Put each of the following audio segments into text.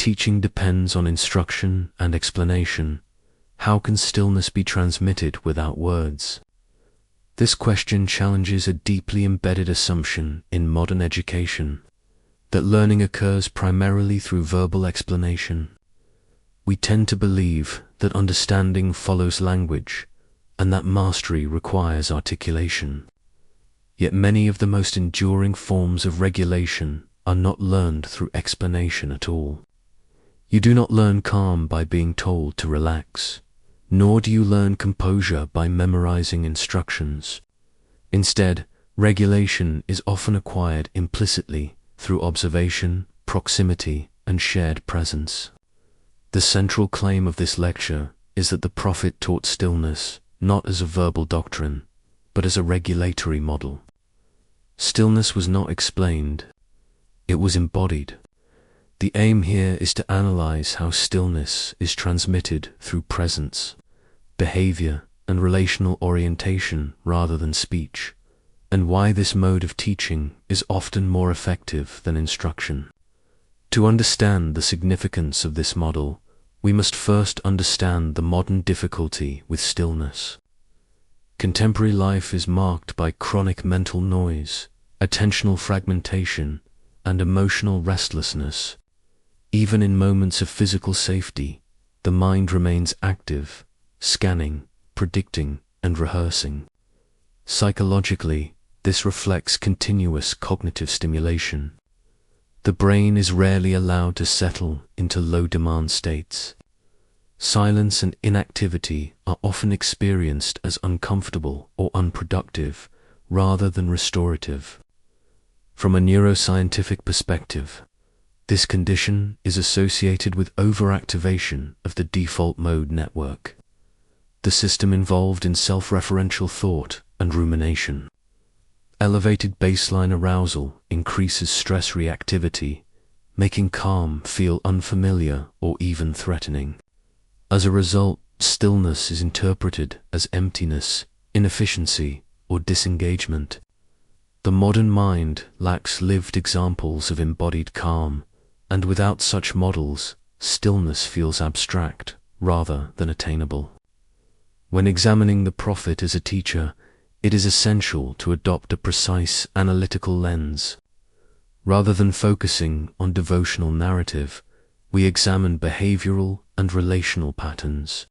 teaching depends on instruction and explanation, how can stillness be transmitted without words? This question challenges a deeply embedded assumption in modern education, that learning occurs primarily through verbal explanation. We tend to believe that understanding follows language, and that mastery requires articulation. Yet many of the most enduring forms of regulation are not learned through explanation at all. You do not learn calm by being told to relax, nor do you learn composure by memorizing instructions. Instead, regulation is often acquired implicitly through observation, proximity, and shared presence. The central claim of this lecture is that the Prophet taught stillness not as a verbal doctrine, but as a regulatory model. Stillness was not explained, it was embodied. The aim here is to analyze how stillness is transmitted through presence, behavior, and relational orientation rather than speech, and why this mode of teaching is often more effective than instruction. To understand the significance of this model, we must first understand the modern difficulty with stillness. Contemporary life is marked by chronic mental noise, attentional fragmentation, and emotional restlessness. Even in moments of physical safety, the mind remains active, scanning, predicting, and rehearsing. Psychologically, this reflects continuous cognitive stimulation. The brain is rarely allowed to settle into low-demand states. Silence and inactivity are often experienced as uncomfortable or unproductive, rather than restorative. From a neuroscientific perspective, this condition is associated with overactivation of the default mode network, the system involved in self-referential thought and rumination. Elevated baseline arousal increases stress reactivity, making calm feel unfamiliar or even threatening. As a result, stillness is interpreted as emptiness, inefficiency, or disengagement. The modern mind lacks lived examples of embodied calm, and without such models, stillness feels abstract rather than attainable. When examining the Prophet as a teacher, it is essential to adopt a precise analytical lens. Rather than focusing on devotional narrative, we examine behavioral and relational patterns.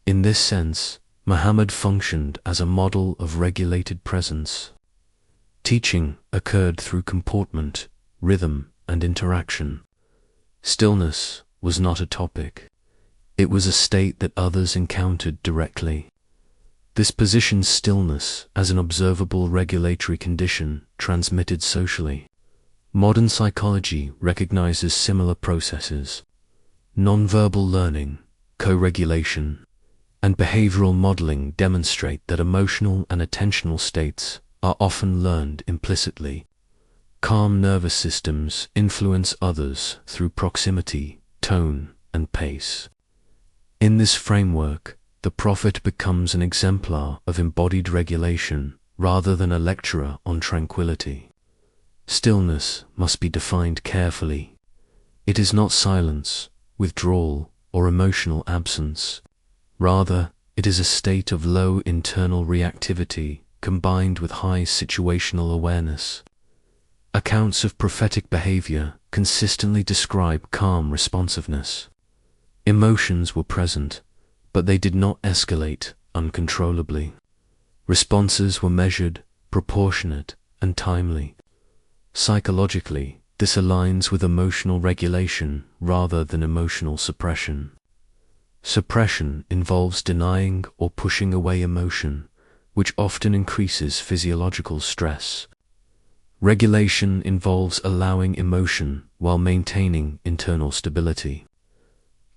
In this sense, Muhammad functioned as a model of regulated presence. Teaching occurred through comportment, rhythm, and interaction. Stillness was not a topic. It was a state that others encountered directly. This positions stillness as an observable regulatory condition transmitted socially. Modern psychology recognizes similar processes. Nonverbal learning, co-regulation, and behavioral modeling demonstrate that emotional and attentional states are often learned implicitly. Calm nervous systems influence others through proximity, tone, and pace. In this framework, the Prophet becomes an exemplar of embodied regulation rather than a lecturer on tranquility. Stillness must be defined carefully. It is not silence, withdrawal, or emotional absence. Rather, it is a state of low internal reactivity combined with high situational awareness. Accounts of prophetic behavior consistently describe calm responsiveness. Emotions were present, but they did not escalate uncontrollably. Responses were measured, proportionate, and timely. Psychologically, this aligns with emotional regulation rather than emotional suppression. Suppression involves denying or pushing away emotion, which often increases physiological stress. Regulation involves allowing emotion while maintaining internal stability.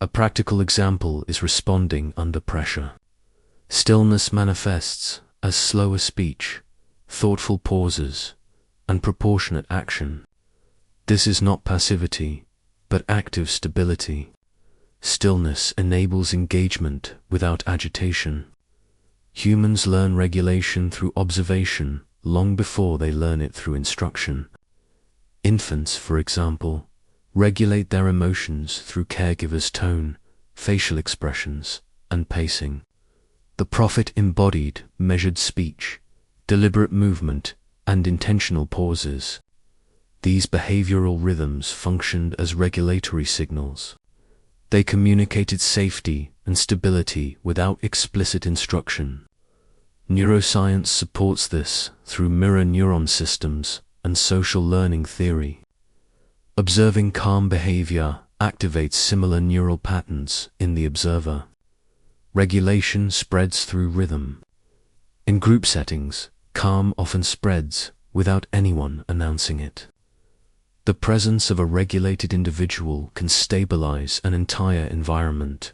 A practical example is responding under pressure. Stillness manifests as slower speech, thoughtful pauses, and proportionate action. This is not passivity, but active stability. Stillness enables engagement without agitation. Humans learn regulation through observation long before they learn it through instruction. Infants, for example, regulate their emotions through caregivers' tone, facial expressions, and pacing. The Prophet embodied measured speech, deliberate movement, and intentional pauses. These behavioral rhythms functioned as regulatory signals. They communicated safety and stability without explicit instruction. Neuroscience supports this through mirror neuron systems and social learning theory. Observing calm behavior activates similar neural patterns in the observer. Regulation spreads through rhythm. In group settings, calm often spreads without anyone announcing it. The presence of a regulated individual can stabilize an entire environment.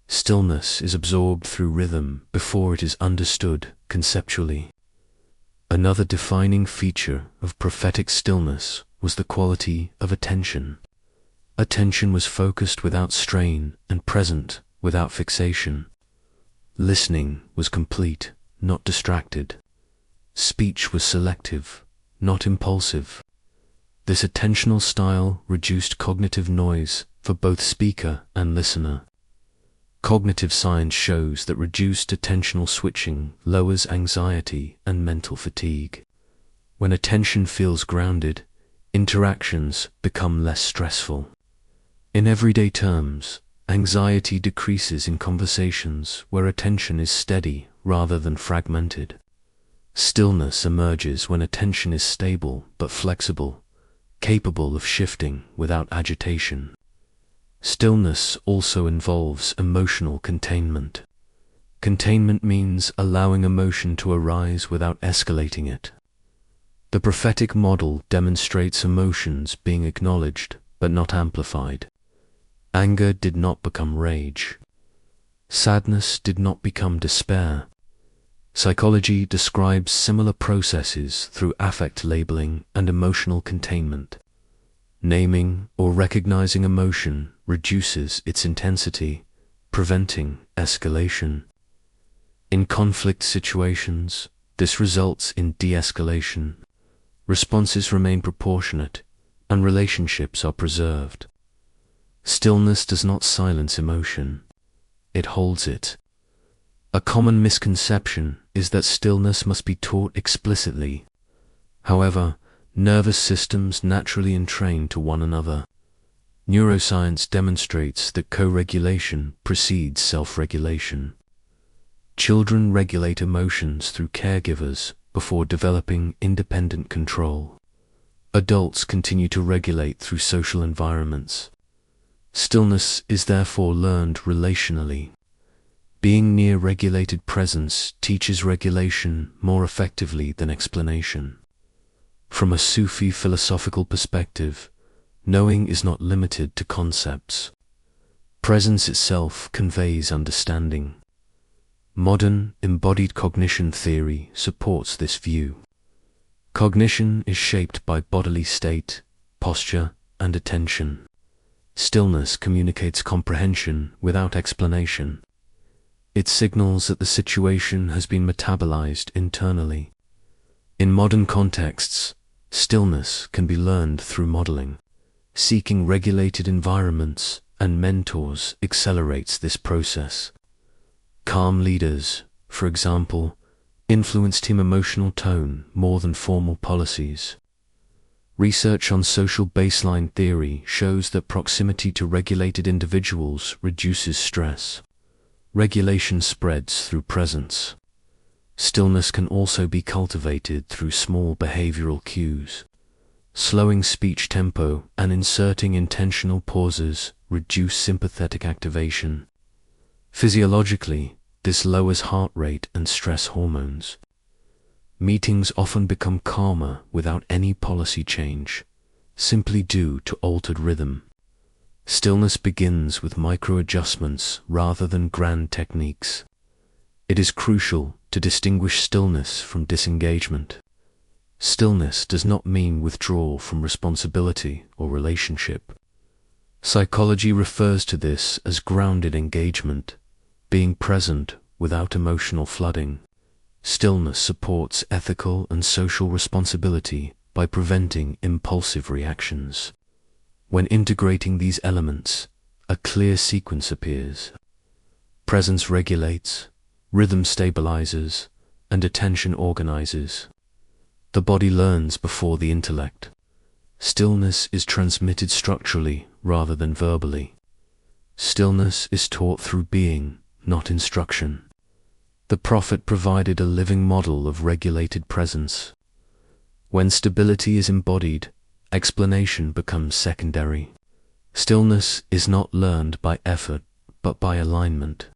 Stillness is absorbed through rhythm before it is understood conceptually. Another defining feature of prophetic stillness was the quality of attention. Attention was focused without strain and present without fixation. Listening was complete, not distracted. Speech was selective, not impulsive. This attentional style reduced cognitive noise for both speaker and listener. Cognitive science shows that reduced attentional switching lowers anxiety and mental fatigue. When attention feels grounded, interactions become less stressful. In everyday terms, anxiety decreases in conversations where attention is steady rather than fragmented. Stillness emerges when attention is stable but flexible, capable of shifting without agitation. Stillness also involves emotional containment. Containment means allowing emotion to arise without escalating it. The prophetic model demonstrates emotions being acknowledged but not amplified. Anger did not become rage. Sadness did not become despair. Psychology describes similar processes through affect labeling and emotional containment. Naming or recognizing emotion reduces its intensity, preventing escalation. In conflict situations, this results in de-escalation. Responses remain proportionate, and relationships are preserved. Stillness does not silence emotion. It holds it. A common misconception is that stillness must be taught explicitly. However, nervous systems naturally entrain to one another. Neuroscience demonstrates that co-regulation precedes self-regulation. Children regulate emotions through caregivers before developing independent control. Adults continue to regulate through social environments. Stillness is therefore learned relationally. Being near regulated presence teaches regulation more effectively than explanation. From a Sufi philosophical perspective, knowing is not limited to concepts. Presence itself conveys understanding. Modern embodied cognition theory supports this view. Cognition is shaped by bodily state, posture, and attention. Stillness communicates comprehension without explanation. It signals that the situation has been metabolized internally. In modern contexts, stillness can be learned through modeling. Seeking regulated environments and mentors accelerates this process. Calm leaders, for example, influence team emotional tone more than formal policies. Research on social baseline theory shows that proximity to regulated individuals reduces stress. Regulation spreads through presence. Stillness can also be cultivated through small behavioral cues. Slowing speech tempo and inserting intentional pauses reduce sympathetic activation. Physiologically, this lowers heart rate and stress hormones. Meetings often become calmer without any policy change, simply due to altered rhythm. Stillness begins with micro-adjustments rather than grand techniques. It is crucial to distinguish stillness from disengagement. Stillness does not mean withdrawal from responsibility or relationship. Psychology refers to this as grounded engagement, being present without emotional flooding. Stillness supports ethical and social responsibility by preventing impulsive reactions. When integrating these elements, a clear sequence appears. Presence regulates, rhythm stabilizes, and attention organizes. The body learns before the intellect. Stillness is transmitted structurally rather than verbally. Stillness is taught through being, not instruction. The Prophet provided a living model of regulated presence. When stability is embodied, explanation becomes secondary. Stillness is not learned by effort, but by alignment.